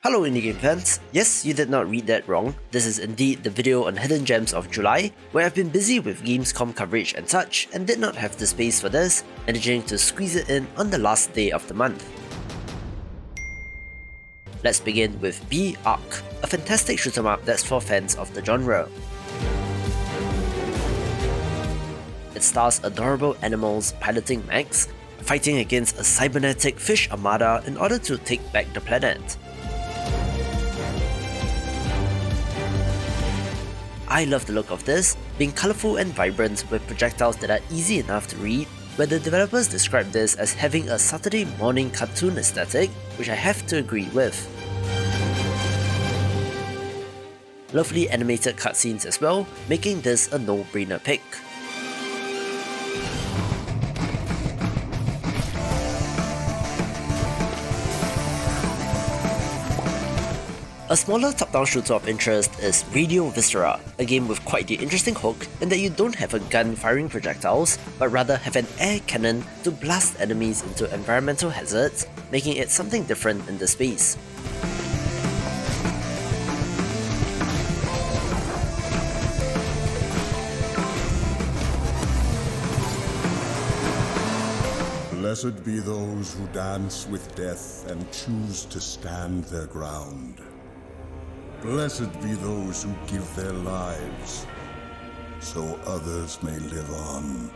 Hello indie game fans, yes, you did not read that wrong. This is indeed the video on Hidden Gems of July, where I've been busy with Gamescom coverage and such, and did not have the space for this, managing to squeeze it in on the last day of the month. Let's begin with B.ARK, a fantastic shoot 'em up that's for fans of the genre. It stars adorable animals piloting mechs, fighting against a cybernetic fish armada in order to take back the planet. I love the look of this, being colourful and vibrant with projectiles that are easy enough to read, where the developers describe this as having a Saturday morning cartoon aesthetic, which I have to agree with. Lovely animated cutscenes as well, making this a no-brainer pick. A smaller top-down shooter of interest is Radio Viscera, a game with quite the interesting hook in that you don't have a gun firing projectiles, but rather have an air cannon to blast enemies into environmental hazards, making it something different in the space. Blessed be those who dance with death and choose to stand their ground. Blessed be those who give their lives, so others may live on.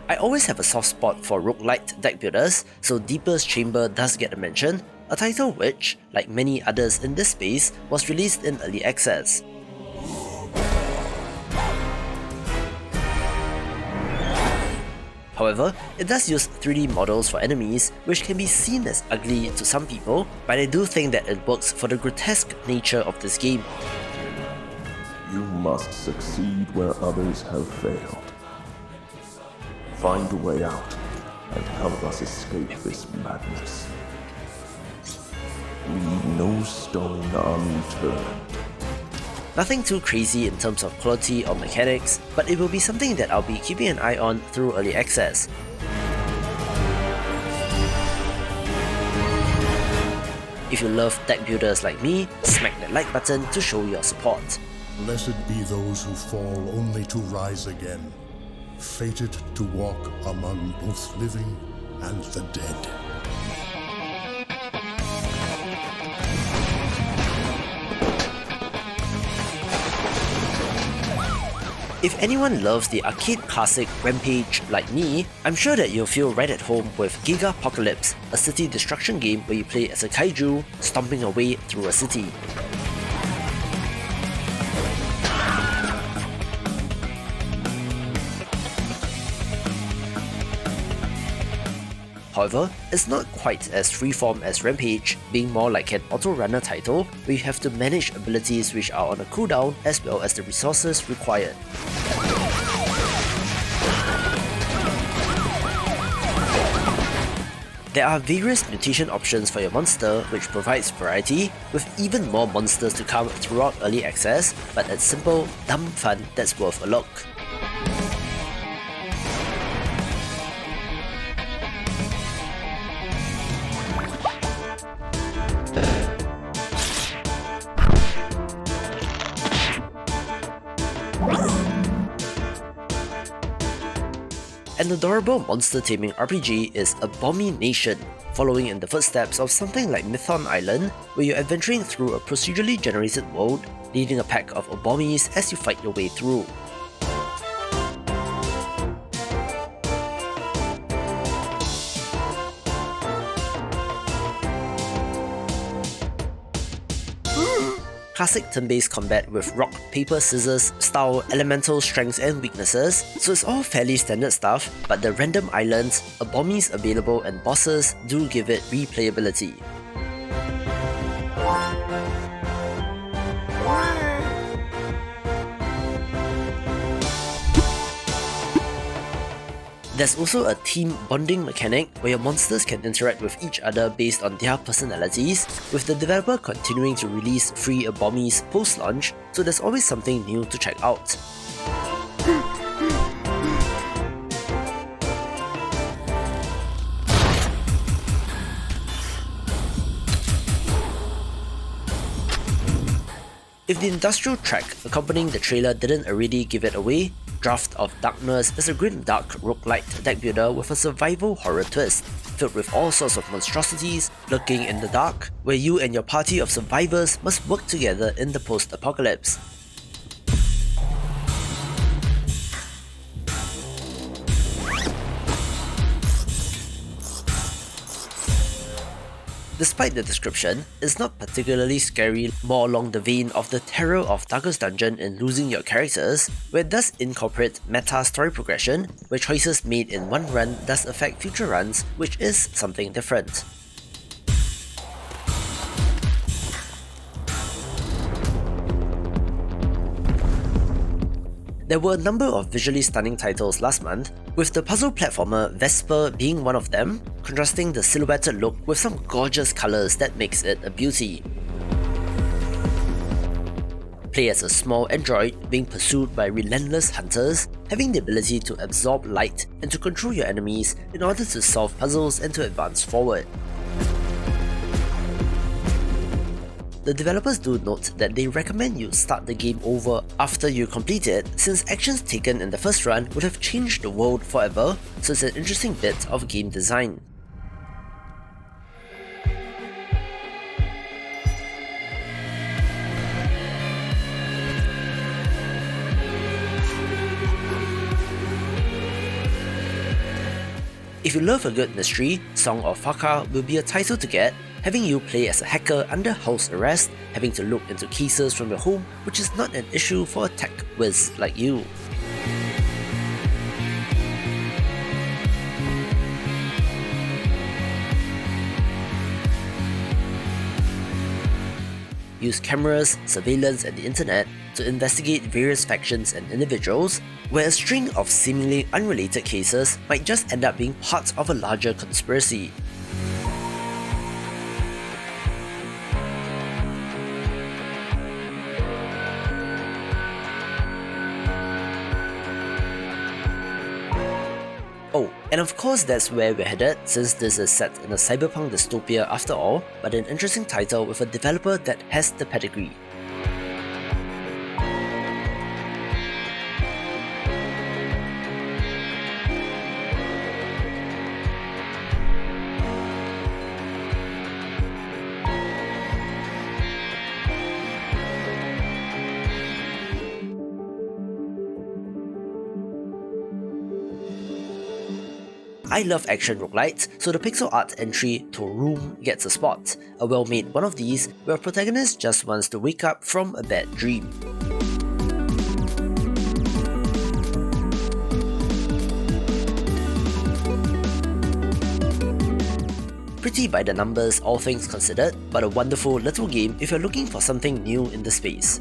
I always have a soft spot for roguelite deck builders, so Deeper's Chamber does get a mention, a title which, like many others in this space, was released in early access. However, it does use 3D models for enemies, which can be seen as ugly to some people, but I do think that it works for the grotesque nature of this game. You must succeed where others have failed. Find a way out and help us escape this madness. Leave no stone unturned. Nothing too crazy in terms of quality or mechanics, but it will be something that I'll be keeping an eye on through early access. If you love deck builders like me, smack that like button to show your support. Blessed be those who fall only to rise again, fated to walk among both living and the dead. If anyone loves the arcade classic Rampage like me, I'm sure that you'll feel right at home with Gigapocalypse, a city destruction game where you play as a kaiju, stomping away through a city. However, it's not quite as freeform as Rampage, being more like an auto-runner title where you have to manage abilities which are on a cooldown as well as the resources required. There are various mutation options for your monster, which provides variety, with even more monsters to come throughout early access, but it's simple, dumb fun that's worth a look. An adorable monster taming RPG is Abomi Nation, following in the footsteps of something like Mython Island, where you're adventuring through a procedurally generated world, leading a pack of Abomis as you fight your way through. Classic turn-based combat with rock, paper, scissors style elemental strengths and weaknesses, so it's all fairly standard stuff, but the random islands, Abomis available and bosses do give it replayability. There's also a team bonding mechanic where your monsters can interact with each other based on their personalities, with the developer continuing to release free Abomis post-launch, so there's always something new to check out. If the industrial track accompanying the trailer didn't already give it away, Draft of Darkness is a grim-dark roguelite deck builder with a survival horror twist, filled with all sorts of monstrosities lurking in the dark, where you and your party of survivors must work together in the post-apocalypse. Despite the description, it's not particularly scary, more along the vein of the terror of Darkest Dungeon in losing your characters, where it does incorporate meta story progression, where choices made in one run does affect future runs, which is something different. There were a number of visually stunning titles last month, with the puzzle platformer Vesper being one of them, contrasting the silhouetted look with some gorgeous colours that makes it a beauty. Play as a small android being pursued by relentless hunters, having the ability to absorb light and to control your enemies in order to solve puzzles and to advance forward. The developers do note that they recommend you start the game over after you complete it, since actions taken in the first run would have changed the world forever, so it's an interesting bit of game design. If you love a good mystery, Song of Farca will be a title to get, having you play as a hacker under house arrest, having to look into cases from your home, which is not an issue for a tech whiz like you. Use cameras, surveillance and the internet to investigate various factions and individuals, where a string of seemingly unrelated cases might just end up being part of a larger conspiracy. Oh, and of course that's where we're headed, since this is set in a cyberpunk dystopia after all, but an interesting title with a developer that has the pedigree. I love action roguelites, so the pixel art entry Toroom gets a spot, a well-made one of these where a protagonist just wants to wake up from a bad dream. Pretty by the numbers all things considered, but a wonderful little game if you're looking for something new in the space.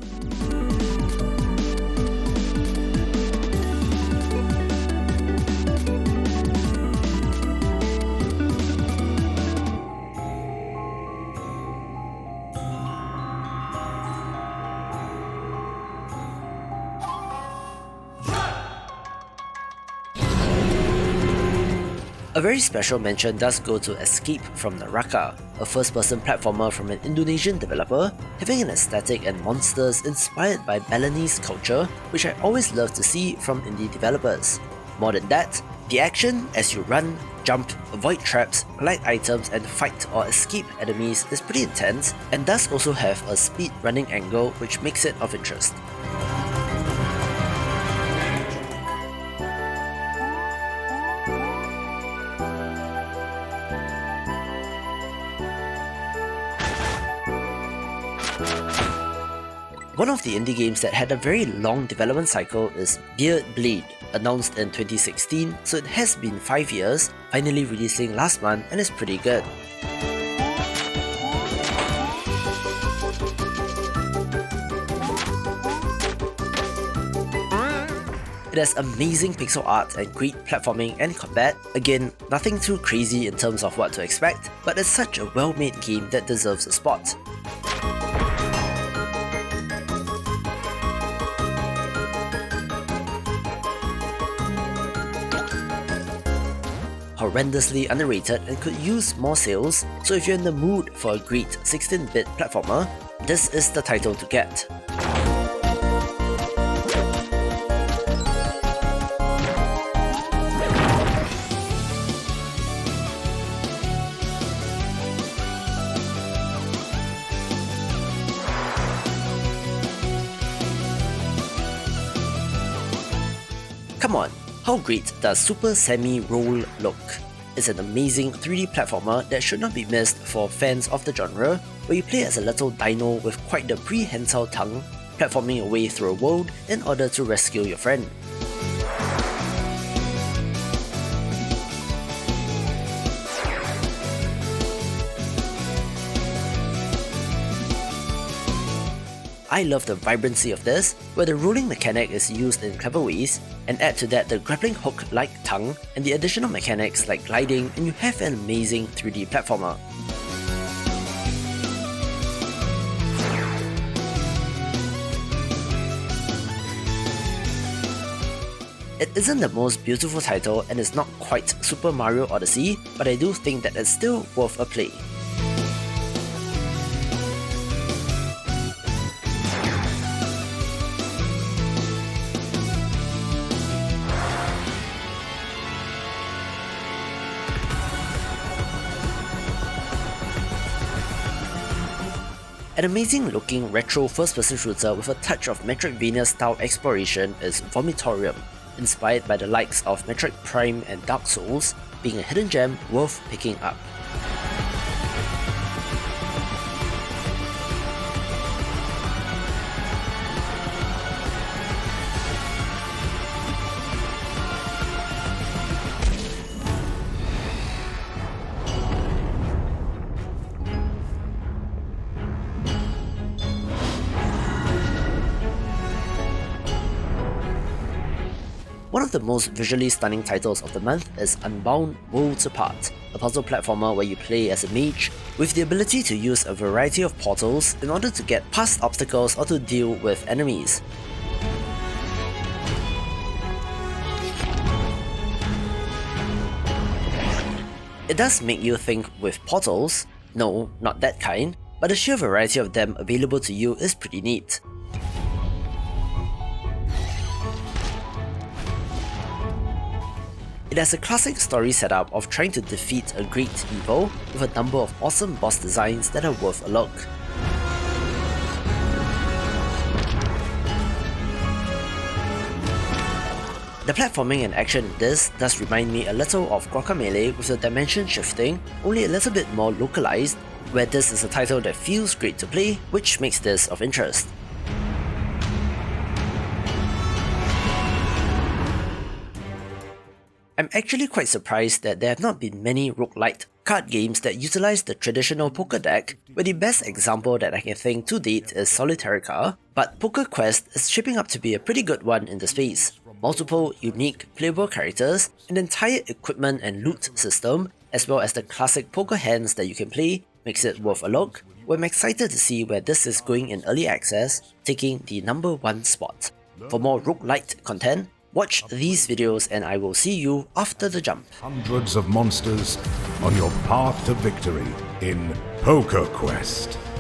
A very special mention does go to Escape from Naraka, a first-person platformer from an Indonesian developer, having an aesthetic and monsters inspired by Balinese culture, which I always love to see from indie developers. More than that, the action as you run, jump, avoid traps, collect items and fight or escape enemies is pretty intense, and does also have a speed running angle which makes it of interest. One of the indie games that had a very long development cycle is Beard Blade, announced in 2016, so it has been 5 years, finally releasing last month and is pretty good. It has amazing pixel art and great platforming and combat. Again, nothing too crazy in terms of what to expect, but it's such a well-made game that deserves a spot. Horrendously underrated and could use more sales, so if you're in the mood for a great 16-bit platformer, this is the title to get. Come on, how great does Super Semi-Roll look? It's an amazing 3D platformer that should not be missed for fans of the genre, where you play as a little dino with quite the prehensile tongue, platforming your way through a world in order to rescue your friend. I love the vibrancy of this, where the rolling mechanic is used in clever ways, and add to that the grappling hook-like tongue and the additional mechanics like gliding, and you have an amazing 3D platformer. It isn't the most beautiful title and is not quite Super Mario Odyssey, but I do think that it's still worth a play. An amazing looking retro first-person shooter with a touch of Metroidvania style exploration is Vomitorium, inspired by the likes of Metroid Prime and Dark Souls, being a hidden gem worth picking up. One of the most visually stunning titles of the month is Unbound Worlds Apart, a puzzle platformer where you play as a mage with the ability to use a variety of portals in order to get past obstacles or to deal with enemies. It does make you think with portals, no, not that kind, but the sheer variety of them available to you is pretty neat. It has a classic story setup of trying to defeat a great evil with a number of awesome boss designs that are worth a look. The platforming and action in this does remind me a little of Guacamelee with the dimension shifting, only a little bit more localized, where this is a title that feels great to play, which makes this of interest. I'm actually quite surprised that there have not been many roguelite card games that utilize the traditional poker deck, where the best example that I can think to date is Solitarica, but Poker Quest is shaping up to be a pretty good one in the space. Multiple unique playable characters, an entire equipment and loot system, as well as the classic poker hands that you can play, makes it worth a look. I'm excited to see where this is going in early access, taking the #1 spot. For more roguelite content, watch these videos and I will see you after the jump. Hundreds of monsters on your path to victory in Poker Quest.